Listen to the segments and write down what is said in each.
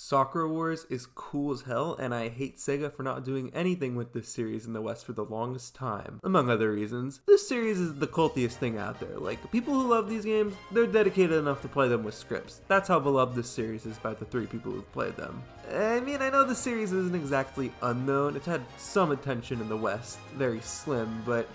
Sakura Wars is cool as hell, and I hate Sega for not doing anything with this series in the West for the longest time. Among other reasons, this series is the cultiest thing out there. Like, people who love these games, they're dedicated enough to play them with scripts. That's how beloved this series is by the 3 people who've played them. I mean, I know the series isn't exactly unknown. It's had some attention in the West, very slim, but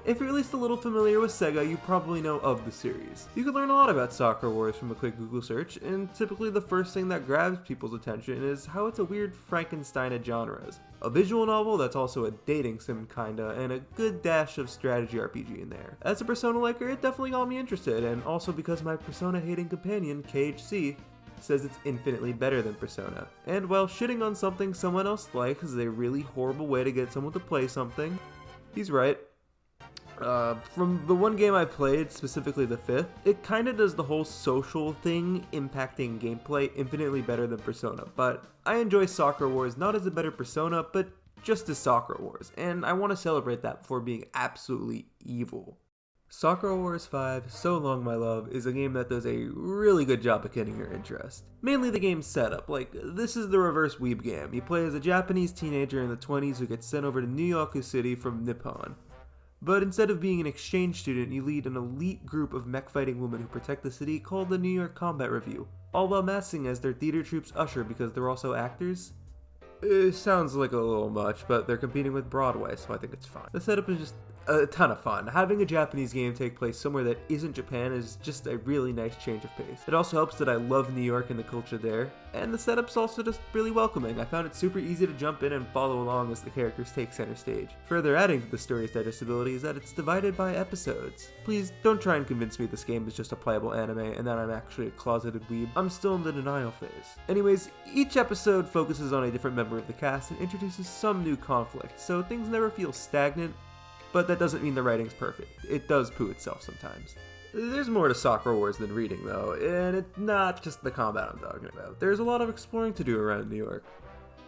if you're at least a little familiar with Sega, you probably know of the series. You can learn a lot about Sakura Wars from a quick Google search, and typically the first thing that grabs people's attention is how it's a weird Frankenstein of genres. A visual novel that's also a dating sim kinda, and a good dash of strategy RPG in there. As a Persona liker, it definitely got me interested, and also because my Persona hating companion, KHC, says it's infinitely better than Persona. And while shitting on something someone else likes is a really horrible way to get someone to play something, he's right. From the one game I've played, specifically the 5th, it kinda does the whole social thing impacting gameplay infinitely better than Persona, but I enjoy Sakura Wars not as a better Persona, but just as Sakura Wars, and I want to celebrate that before being absolutely evil. Sakura Wars 5, So Long My Love, is a game that does a really good job of getting your interest. Mainly the game's setup, like, this is the reverse weeb game. You play as a Japanese teenager in the 20s who gets sent over to New York City from Nippon. But instead of being an exchange student, you lead an elite group of mech-fighting women who protect the city called the New York Combat Review, all while masking as their theater troupe's usher because they're also actors. It sounds like a little much, but they're competing with Broadway, so I think it's fine. The setup is just a ton of fun. Having a Japanese game take place somewhere that isn't Japan is just a really nice change of pace. It also helps that I love New York and the culture there, and the setup's also just really welcoming. I found it super easy to jump in and follow along as the characters take center stage. Further adding to the story's digestibility is that it's divided by episodes. Please don't try and convince me this game is just a playable anime and that I'm actually a closeted weeb. I'm still in the denial phase. Anyways, each episode focuses on a different member of the cast and introduces some new conflict, so things never feel stagnant. But that doesn't mean the writing's perfect. It does poo itself sometimes. There's more to Sakura Wars than reading though, and it's not just the combat I'm talking about. There's a lot of exploring to do around New York.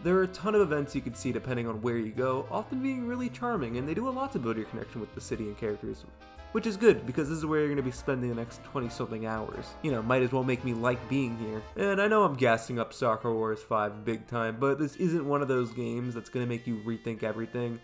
There are a ton of events you can see depending on where you go, often being really charming, and they do a lot to build your connection with the city and characters. Which is good, because this is where you're going to be spending the next 20-something hours. You know, might as well make me like being here. And I know I'm gassing up Sakura Wars 5 big time, but this isn't one of those games that's going to make you rethink everything.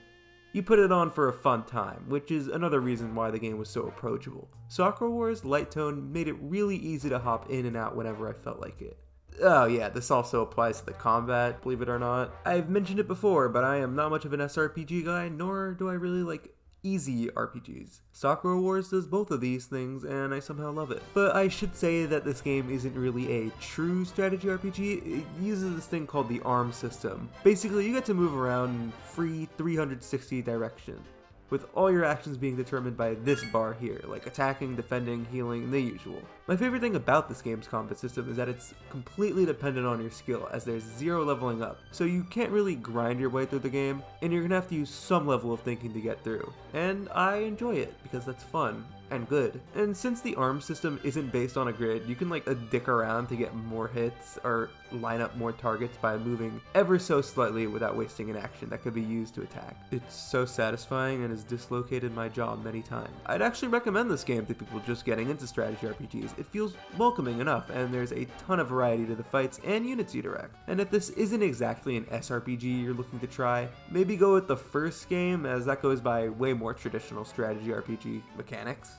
You put it on for a fun time, which is another reason why the game was so approachable. Sakura Wars' light tone made it really easy to hop in and out whenever I felt like it. Oh yeah, this also applies to the combat, believe it or not. I've mentioned it before, but I am not much of an SRPG guy, nor do I really like easy RPGs. Sakura Wars does both of these things, and I somehow love it. But I should say that this game isn't really a true strategy RPG. It uses this thing called the ARM system. Basically, you get to move around in free 360 direction, with all your actions being determined by this bar here, like attacking, defending, healing, the usual. My favorite thing about this game's combat system is that it's completely dependent on your skill, as there's zero leveling up, so you can't really grind your way through the game, and you're gonna have to use some level of thinking to get through. And I enjoy it, because that's fun and good. And since the ARM system isn't based on a grid, you can like dick around to get more hits or line up more targets by moving ever so slightly without wasting an action that could be used to attack. It's so satisfying and has dislocated my jaw many times. I'd actually recommend this game to people just getting into strategy RPGs. It feels welcoming enough, and there's a ton of variety to the fights and units you direct. And if this isn't exactly an SRPG you're looking to try, maybe go with the first game, as that goes by way more traditional strategy RPG mechanics.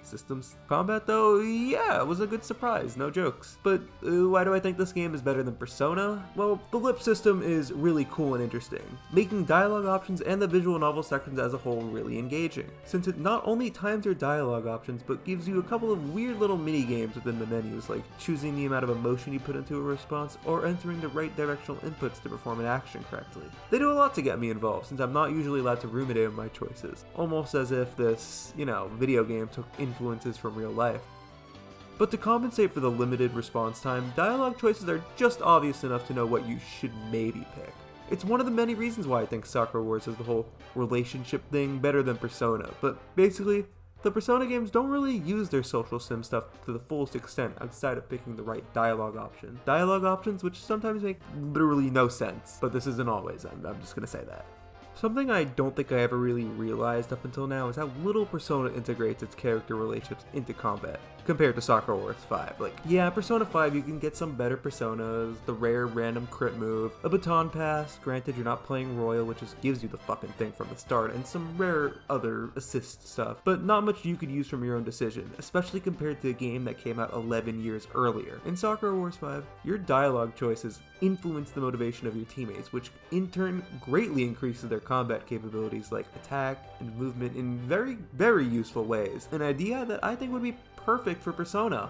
Systems. Combat though, yeah, it was a good surprise, no jokes. But why do I think this game is better than Persona? Well, the lip system is really cool and interesting, making dialogue options and the visual novel sections as a whole really engaging, since it not only times your dialogue options, but gives you a couple of weird little mini games within the menus, like choosing the amount of emotion you put into a response, or entering the right directional inputs to perform an action correctly. They do a lot to get me involved, since I'm not usually allowed to ruminate on my choices, almost as if this, video game took influences from real life. But to compensate for the limited response time, dialogue choices are just obvious enough to know what you should maybe pick. It's one of the many reasons why I think Sakura Wars is the whole relationship thing better than Persona, but basically, the Persona games don't really use their social sim stuff to the fullest extent outside of picking the right dialogue option. Dialogue options which sometimes make literally no sense, but this isn't always, I'm just gonna say that. Something I don't think I ever really realized up until now is how little Persona integrates its character relationships into combat, compared to Sakura Wars 5. Like, yeah, Persona 5 you can get some better personas, the rare random crit move, a baton pass, granted you're not playing Royal, which just gives you the fucking thing from the start, and some rare other assist stuff, but not much you could use from your own decision, especially compared to a game that came out 11 years earlier. In Sakura Wars 5, your dialogue choices influence the motivation of your teammates, which in turn greatly increases their combat capabilities like attack and movement in very, very useful ways. An idea that I think would be perfect for Persona.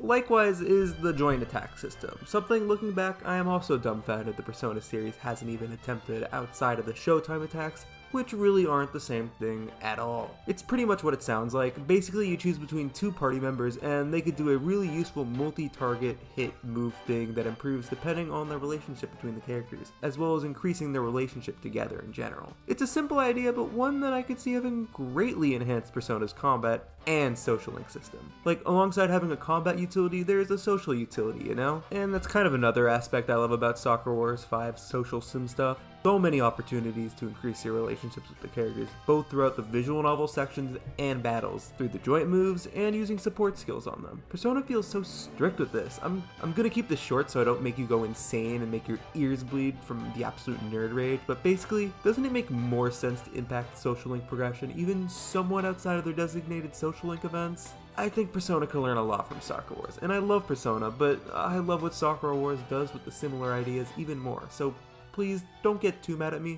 Likewise is the joint attack system, something looking back I am also dumbfounded the Persona series hasn't even attempted outside of the Showtime attacks, which really aren't the same thing at all. It's pretty much what it sounds like. Basically you choose between two party members and they could do a really useful multi-target hit move thing that improves depending on the relationship between the characters, as well as increasing their relationship together in general. It's a simple idea, but one that I could see having greatly enhanced Persona's combat and social link system. Like, alongside having a combat utility, there's a social utility, you know? And that's kind of another aspect I love about Sakura Wars 5's social sim stuff. So many opportunities to increase your relationships with the characters, both throughout the visual novel sections and battles, through the joint moves and using support skills on them. Persona feels so strict with this. I'm gonna keep this short so I don't make you go insane and make your ears bleed from the absolute nerd rage, but basically, doesn't it make more sense to impact social link progression even somewhat outside of their designated social link events? I think Persona can learn a lot from Sakura Wars, and I love Persona, but I love what Sakura Wars does with the similar ideas even more, so please don't get too mad at me.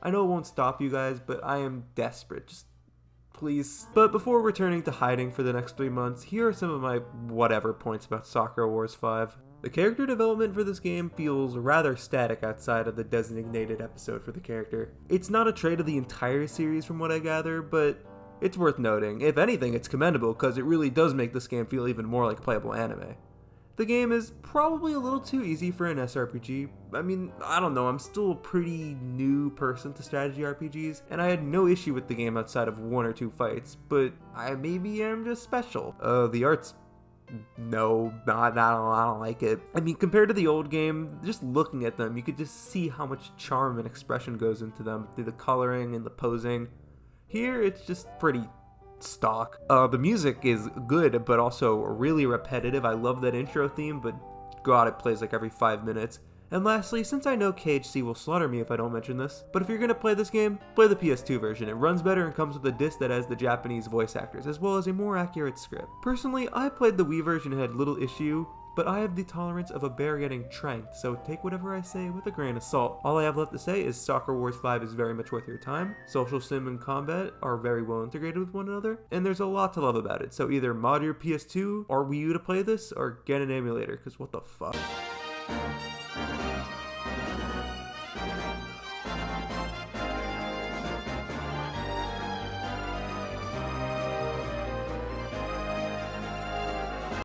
I know it won't stop you guys, but I am desperate, just please. But before returning to hiding for the next 3 months, here are some of my whatever points about Sakura Wars 5. The character development for this game feels rather static outside of the designated episode for the character. It's not a trait of the entire series from what I gather, but it's worth noting. If anything, it's commendable because it really does make this game feel even more like a playable anime. The game is probably a little too easy for an SRPG. I mean, I don't know, I'm still a pretty new person to strategy RPGs, and I had no issue with the game outside of 1 or 2 fights, but I maybe am just special. The art's no, I don't like it. I mean, compared to the old game, just looking at them, you could just see how much charm and expression goes into them through the coloring and the posing. Here, it's just pretty stock. The music is good, but also really repetitive. I love that intro theme, but god, it plays like every 5 minutes. And lastly, since I know KHC will slaughter me if I don't mention this, but if you're gonna play this game, play the PS2 version. It runs better and comes with a disc that has the Japanese voice actors, as well as a more accurate script. Personally, I played the Wii version and had little issue, but I have the tolerance of a bear getting tranked, so take whatever I say with a grain of salt. All I have left to say is Sakura Wars 5 is very much worth your time, social sim and combat are very well integrated with one another, and there's a lot to love about it, so either mod your PS2 or Wii U to play this, or get an emulator, cause what the fuck.